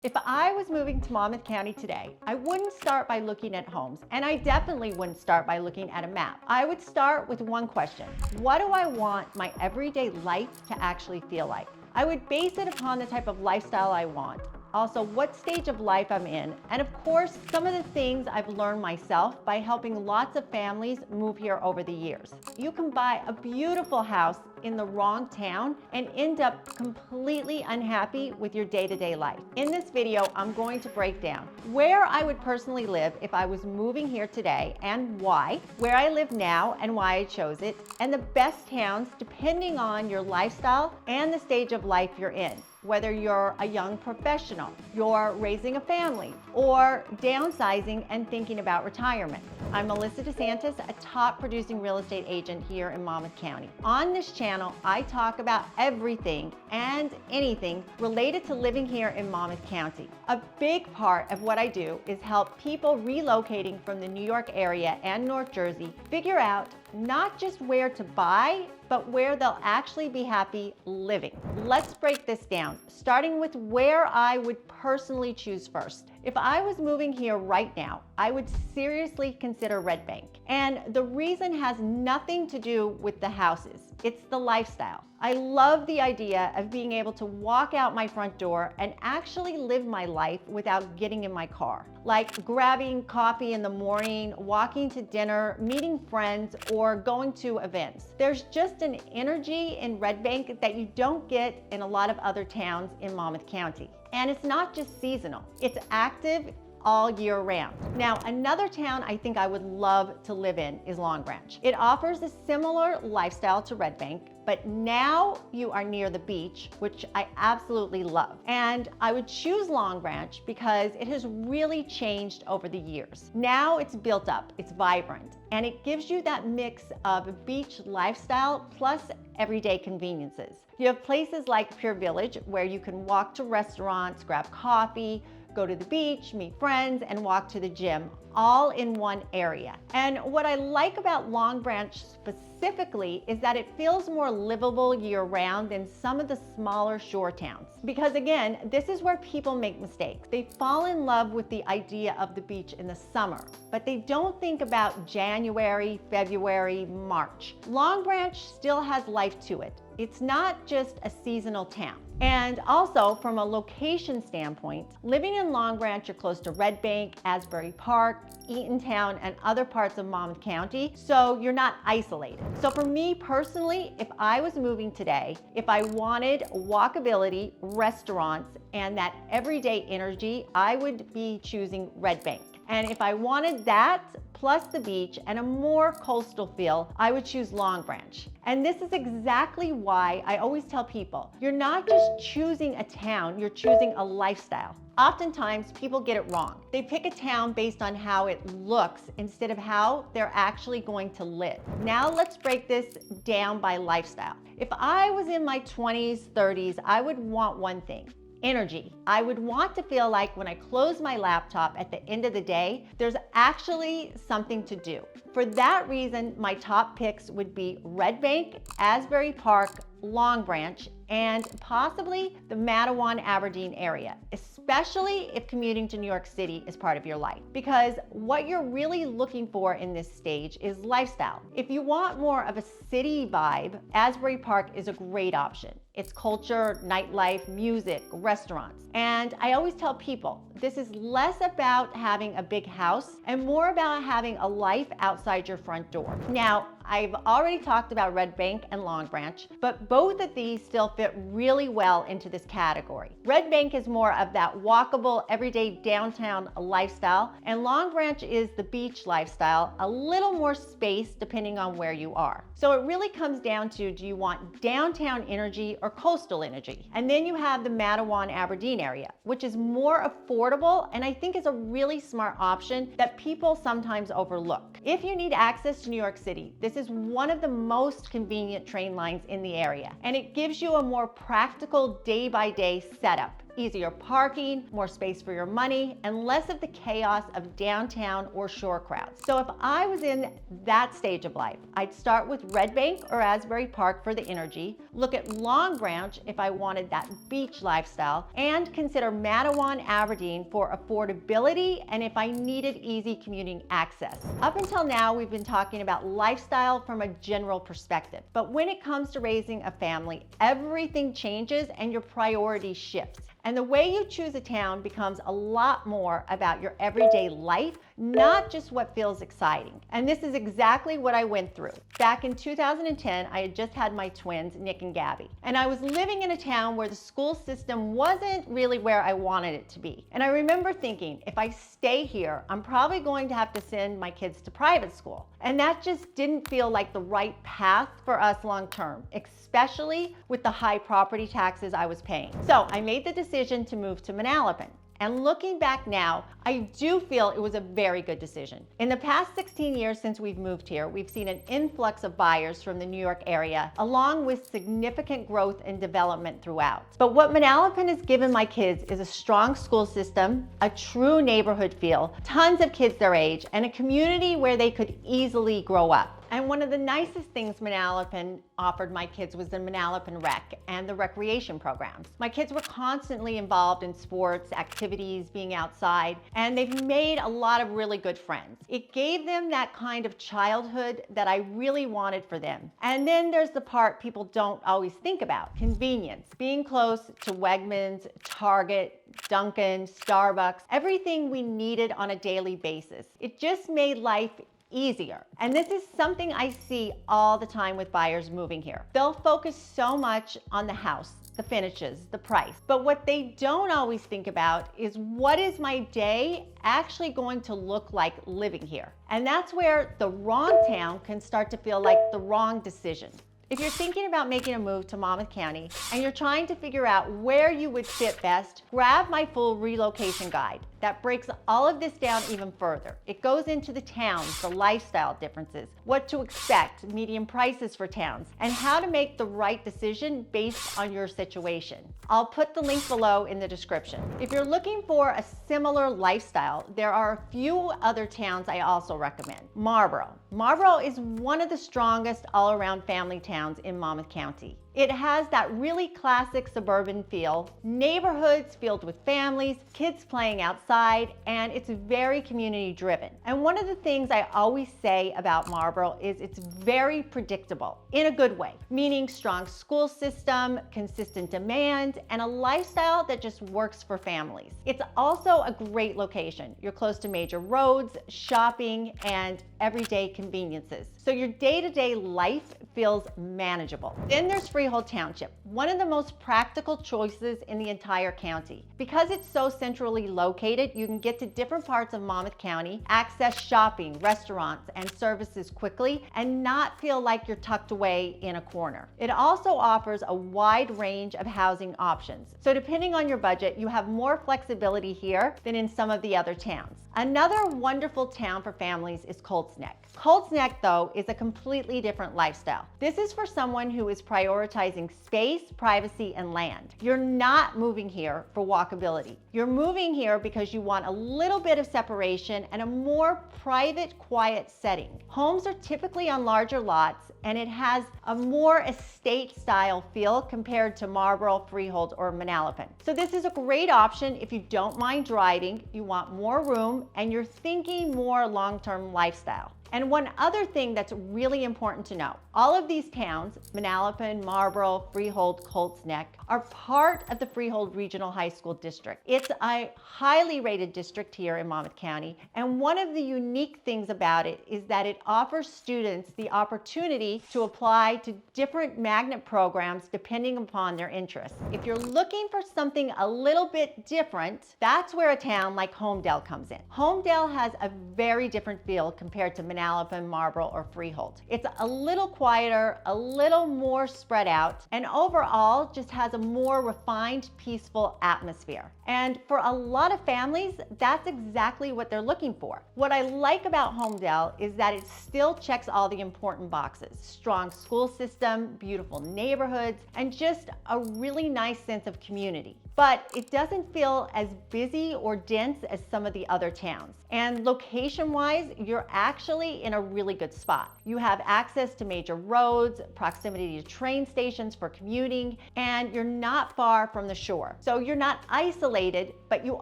If I was moving to Monmouth County today, I wouldn't start by looking at homes, and I definitely wouldn't start by looking at a map. I would start with one question: what do I want my everyday life to actually feel like? I would base it upon the type of lifestyle I want, also what stage of life I'm in, and of course, some of the things I've learned myself by helping lots of families move here over the years. You can buy a beautiful house in the wrong town and end up completely unhappy with your day-to-day life. In this video, I'm going to break down where I would personally live if I was moving here today and why, where I live now and why I chose it, and the best towns depending on your lifestyle and the stage of life you're in. Whether you're a young professional, you're raising a family, or downsizing and thinking about retirement. I'm Melissa DeSantis, a top producing real estate agent here in Monmouth County. On this channel, I talk about everything and anything related to living here in Monmouth County. A big part of what I do is help people relocating from the New York area and North Jersey figure out not just where to buy, but where they'll actually be happy living. Let's break this down, starting with where I would personally choose first. If I was moving here right now, I would seriously consider Red Bank. And the reason has nothing to do with the houses. It's the lifestyle. I love the idea of being able to walk out my front door and actually live my life without getting in my car. Like grabbing coffee in the morning, walking to dinner, meeting friends, or going to events. There's just an energy in Red Bank that you don't get in a lot of other towns in Monmouth County. And it's not just seasonal, it's active all year round. Now, another town I think I would love to live in is Long Branch. It offers a similar lifestyle to Red Bank, but now you are near the beach, which I absolutely love. And I would choose Long Branch because it has really changed over the years. Now it's built up, it's vibrant, and it gives you that mix of a beach lifestyle plus everyday conveniences. You have places like Pure Village where you can walk to restaurants, grab coffee, go to the beach, meet friends, and walk to the gym, all in one area. And what I like about Long Branch specifically is that it feels more livable year-round than some of the smaller shore towns. Because again, this is where people make mistakes. They fall in love with the idea of the beach in the summer, but they don't think about January, February, March. Long Branch still has life to it. It's not just a seasonal town. And also, from a location standpoint, living in Long Branch, you're close to Red Bank, Asbury Park, Eatontown, and other parts of Monmouth County, so you're not isolated. So for me personally, if I was moving today, if I wanted walkability, restaurants, and that everyday energy, I would be choosing Red Bank. And if I wanted that, plus the beach and a more coastal feel, I would choose Long Branch. And this is exactly why I always tell people, you're not just choosing a town, you're choosing a lifestyle. Oftentimes, people get it wrong. They pick a town based on how it looks instead of how they're actually going to live. Now let's break this down by lifestyle. If I was in my 20s, 30s, I would want one thing: energy. I would want to feel like when I close my laptop at the end of the day, there's actually something to do. For that reason, my top picks would be Red Bank, Asbury Park, Long Branch, and possibly the Manalapan, Aberdeen area, especially if commuting to New York City is part of your life. Because what you're really looking for in this stage is lifestyle. If you want more of a city vibe, Asbury Park is a great option. It's culture, nightlife, music, restaurants. And I always tell people, this is less about having a big house and more about having a life outside your front door. Now, I've already talked about Red Bank and Long Branch, but both of these still fit really well into this category. Red Bank is more of that walkable, everyday downtown lifestyle, and Long Branch is the beach lifestyle, a little more space depending on where you are. So it really comes down to, do you want downtown energy or coastal energy? And then you have the Manalapan, Aberdeen area, which is more affordable and I think is a really smart option that people sometimes overlook. If you need access to New York City, this is one of the most convenient train lines in the area, and it gives you a more practical day-by-day setup. easier parking, more space for your money, and less of the chaos of downtown or shore crowds. So if I was in that stage of life, I'd start with Red Bank or Asbury Park for the energy, look at Long Branch if I wanted that beach lifestyle, and consider Matawan, Aberdeen for affordability and if I needed easy commuting access. Up until now, we've been talking about lifestyle from a general perspective, but when it comes to raising a family, everything changes and your priorities shifts. And the way you choose a town becomes a lot more about your everyday life, not just what feels exciting. And this is exactly what I went through. Back in 2010, I had just had my twins, Nick and Gabby. And I was living in a town where the school system wasn't really where I wanted it to be. And I remember thinking, if I stay here, I'm probably going to have to send my kids to private school. And that just didn't feel like the right path for us long term, especially with the high property taxes I was paying. So I made the decision to move to Manalapan. And looking back now, I do feel it was a very good decision. In the past 16 years since we've moved here, we've seen an influx of buyers from the New York area, along with significant growth and development throughout. But what Manalapan has given my kids is a strong school system, a true neighborhood feel, tons of kids their age, and a community where they could easily grow up. And one of the nicest things Manalapan offered my kids was the Manalapan Rec and the recreation programs. My kids were constantly involved in sports, activities, being outside, and they've made a lot of really good friends. It gave them that kind of childhood that I really wanted for them. And then there's the part people don't always think about, convenience. Being close to Wegmans, Target, Dunkin', Starbucks, everything we needed on a daily basis. It just made life easier. And this is something I see all the time with buyers moving here. They'll focus so much on the house, the finishes, the price. But what they don't always think about is, what is my day actually going to look like living here? And that's where the wrong town can start to feel like the wrong decision. If you're thinking about making a move to Monmouth County and you're trying to figure out where you would fit best, grab my full relocation guide that breaks all of this down even further. It goes into the towns, the lifestyle differences, what to expect, median prices for towns, and how to make the right decision based on your situation. I'll put the link below in the description. If you're looking for a similar lifestyle, there are a few other towns I also recommend. Marlboro. Marlboro is one of the strongest all-around family towns in Monmouth County. It has that really classic suburban feel, neighborhoods filled with families, kids playing outside, and it's very community driven. And one of the things I always say about Marlboro is it's very predictable in a good way, meaning strong school system, consistent demand, and a lifestyle that just works for families. It's also a great location. You're close to major roads, shopping, and everyday conveniences. So your day-to-day life feels manageable. Then there's Freehold Township, one of the most practical choices in the entire county. Because it's so centrally located, you can get to different parts of Monmouth County, access shopping, restaurants, and services quickly, and not feel like you're tucked away in a corner. It also offers a wide range of housing options. So depending on your budget, you have more flexibility here than in some of the other towns. Another wonderful town for families is Colts Neck. Colts Neck, though, is a completely different lifestyle. This is for someone who is prioritizing space, privacy, and land. You're not moving here for walkability. You're moving here because you want a little bit of separation and a more private, quiet setting. Homes are typically on larger lots, and it has a more estate-style feel compared to Marlboro, Freehold, or Manalapan. So this is a great option if you don't mind driving, you want more room, and you're thinking more long-term lifestyle. And one other thing that's really important to know, all of these towns, Manalapan, Marlboro, Freehold, Colts Neck, are part of the Freehold Regional High School District. It's a highly rated district here in Monmouth County, and one of the unique things about it is that it offers students the opportunity to apply to different magnet programs depending upon their interests. If you're looking for something a little bit different, that's where a town like Holmdel comes in. Holmdel has a very different feel compared to Manalapan, Marlboro, or Freehold. It's a little quieter, a little more spread out, and overall just has a more refined, peaceful atmosphere. And for a lot of families, that's exactly what they're looking for. What I like about Holmdel is that it still checks all the important boxes. Strong school system, beautiful neighborhoods, and just a really nice sense of community. but it doesn't feel as busy or dense as some of the other towns. And location-wise, you're actually in a really good spot. You have access to major roads, proximity to train stations for commuting, and you're not far from the shore. So you're not isolated, but you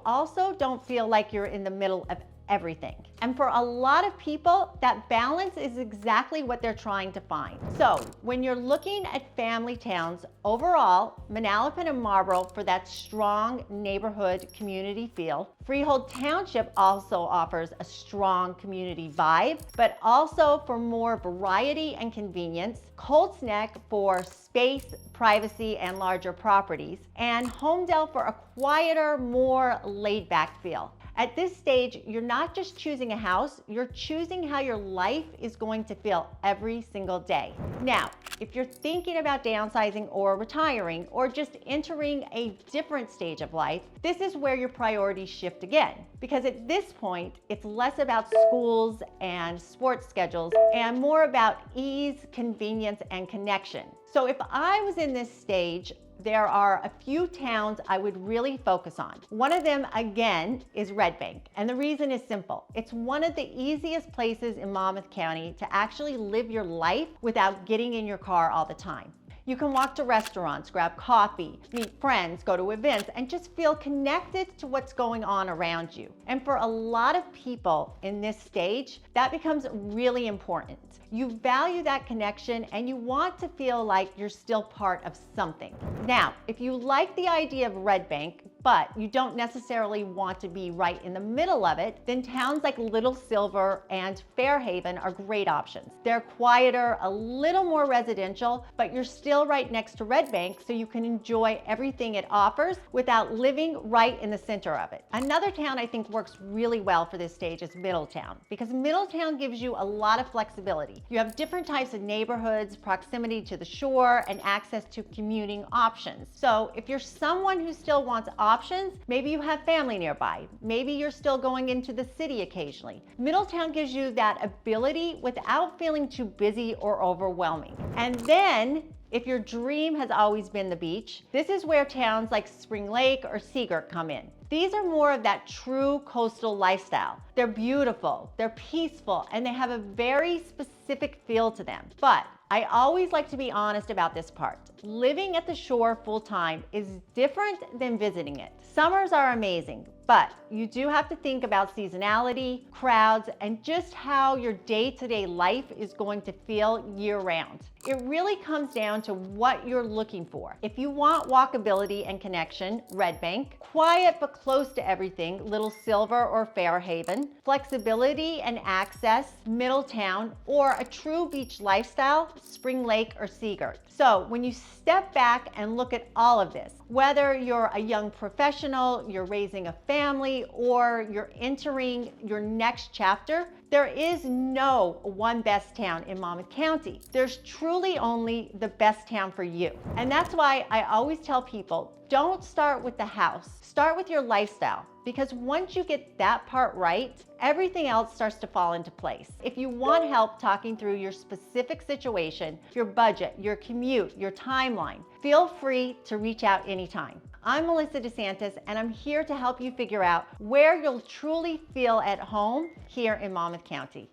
also don't feel like you're in the middle of everything. And for a lot of people, that balance is exactly what they're trying to find. So when you're looking at family towns, overall, Manalapan and Marlboro for that strong neighborhood community feel. Freehold Township also offers a strong community vibe, but also for more variety and convenience. Colts Neck for space, privacy, and larger properties. And Holmdel for a quieter, more laid-back feel. At this stage, you're not just choosing a house, you're choosing how your life is going to feel every single day. Now, if you're thinking about downsizing or retiring or just entering a different stage of life, this is where your priorities shift again. Because at this point, it's less about schools and sports schedules and more about ease, convenience, and connection. So if I was in this stage, there are a few towns I would really focus on. One of them, again, is Red Bank. And the reason is simple. It's one of the easiest places in Monmouth County to actually live your life without getting in your car all the time. You can walk to restaurants, grab coffee, meet friends, go to events, and just feel connected to what's going on around you. And for a lot of people in this stage, that becomes really important. You value that connection and you want to feel like you're still part of something. Now, if you like the idea of Red Bank, but you don't necessarily want to be right in the middle of it, then towns like Little Silver and Fairhaven are great options. They're quieter, a little more residential, but you're still right next to Red Bank, so you can enjoy everything it offers without living right in the center of it. Another town I think works really well for this stage is Middletown, because Middletown gives you a lot of flexibility. You have different types of neighborhoods, proximity to the shore, and access to commuting options. So if you're someone who still wants options, maybe you have family nearby, maybe you're still going into the city occasionally. Middletown gives you that ability without feeling too busy or overwhelming. And then, if your dream has always been the beach, this is where towns like Spring Lake or Seagirt come in. These are more of that true coastal lifestyle. They're beautiful, they're peaceful, and they have a very specific feel to them. But I always like to be honest about this part. Living at the shore full time is different than visiting it. Summers are amazing, but you do have to think about seasonality, crowds, and just how your day-to-day life is going to feel year-round. It really comes down to what you're looking for. If you want walkability and connection, Red Bank, quiet but close to everything, Little Silver or Fairhaven, flexibility and access, Middletown, or a true beach lifestyle, Spring Lake or Seagirt. So when you step back and look at all of this, whether you're a young professional, you're raising a family, or you're entering your next chapter, there is no one best town in Monmouth County. There's truly only the best town for you. And that's why I always tell people, don't start with the house, start with your lifestyle. Because once you get that part right, everything else starts to fall into place. If you want help talking through your specific situation, your budget, your commute, your timeline, feel free to reach out anytime. I'm Melissa DeSantis, and I'm here to help you figure out where you'll truly feel at home here in Monmouth County.